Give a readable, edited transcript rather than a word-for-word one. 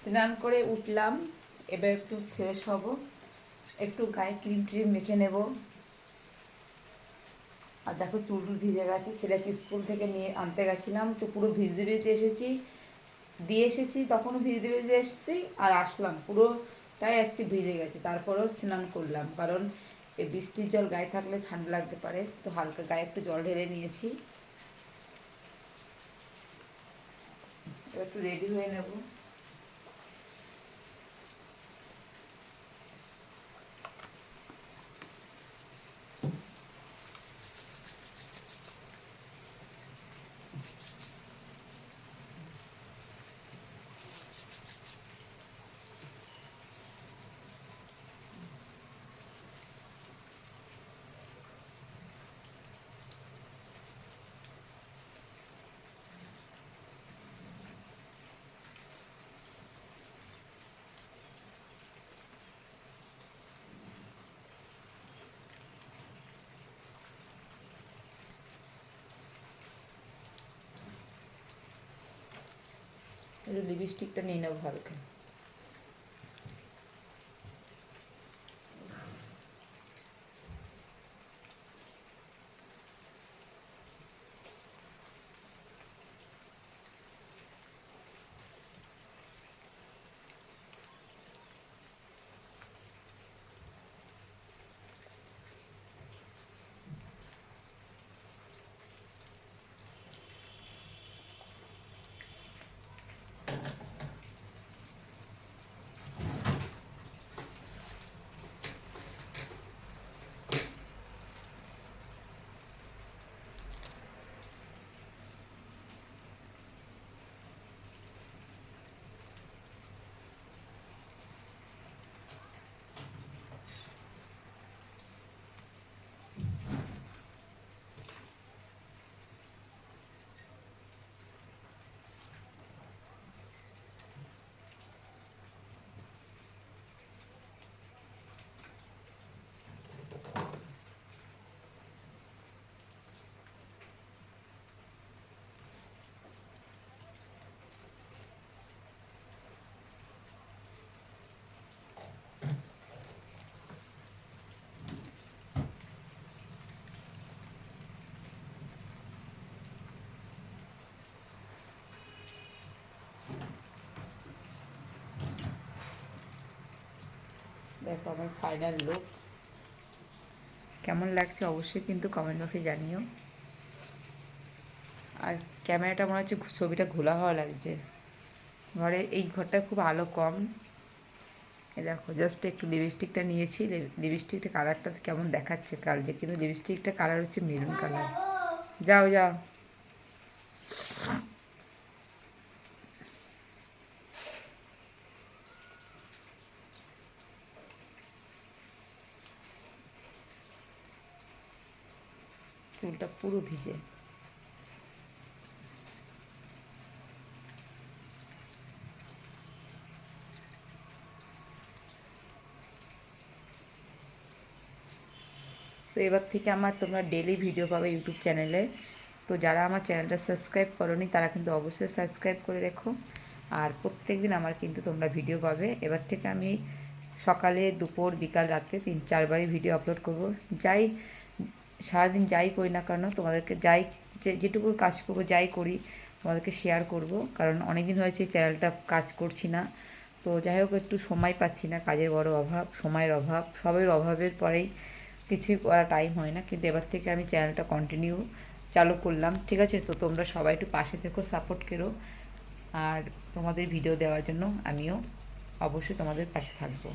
স্নান করে উঠলাম, এবার একটু ফ্রেশ হব, একটু গায়ে ক্রিম ট্রিম মেখে নেব। আর দেখো চুল ভিজে গেছে, ছেলেকে স্কুল থেকে নিয়ে আনতে গেছিলাম, তো পুরো ভিজতে ভিজতে এসেছি, দিয়ে এসেছি তখনও ভিজতে ভিজতে এসেছি, আর আসলাম পুরোটাই আজকে ভিজে গেছে। তারপরেও স্নান করলাম, কারণ এই বৃষ্টির জল গায়ে থাকলে ঠান্ডা লাগতে পারে, তো হালকা গায়ে একটু জল ঢেলে নিয়েছি। এবার একটু রেডি হয়ে নেব। একটু লিপস্টিকটা নিয়ে নেবো হালকা। দেখো আমার ফাইনাল লুক কেমন লাগছে অবশ্যই কিন্তু কমেন্ট বক্সে জানিও। আর ক্যামেরাটা মনে হচ্ছে ছবিটা ঘোলা হওয়া লাগছে, ঘরে এই ঘরটায় খুব আলো কম। এ দেখো জাস্ট একটু লিপস্টিকটা নিয়েছি, লিপস্টিকটা কালারটা কেমন দেখাচ্ছে কালকে, কিন্তু লিপস্টিকটা কালার হচ্ছে মেরুন কালার। যাও যাও, চুলটা পুরো ভিজে। তো এবার থেকে আমার তোমরা ডেলি ভিডিও পাবে ইউটিউব চ্যানেলে। তো যারা আমার চ্যানেলটা সাবস্ক্রাইব করোনি তারা কিন্তু অবশ্যই সাবস্ক্রাইব করে রেখো। আর প্রত্যেক দিন আমার কিন্তু তোমরা ভিডিও পাবে। এবার থেকে আমি সকালে, দুপুর, বিকাল, রাতে 3-4বারই ভিডিও আপলোড করব। যাই সারাদিন যাই করি না কেন তোমাদেরকে যেটুকু কাজ করবো, যাই করি তোমাদেরকে শেয়ার করব। কারণ অনেক দিন হয়েছে চ্যানেলটা কাজ করছি না, তো যাই হোক একটু সময় পাচ্ছি না, কাজের বড় অভাব, সময়ের অভাব, সবের অভাবের পরেই কিছুই করা টাইম হয় না। কিন্তু এবার থেকে আমি চ্যানেলটা কন্টিনিউ চালু করলাম, ঠিক আছে? তো তোমরা সবাই একটু পাশে থেকো, সাপোর্ট করো, আর তোমাদের ভিডিও দেওয়ার জন্য আমিও অবশ্যই তোমাদের পাশে থাকবো।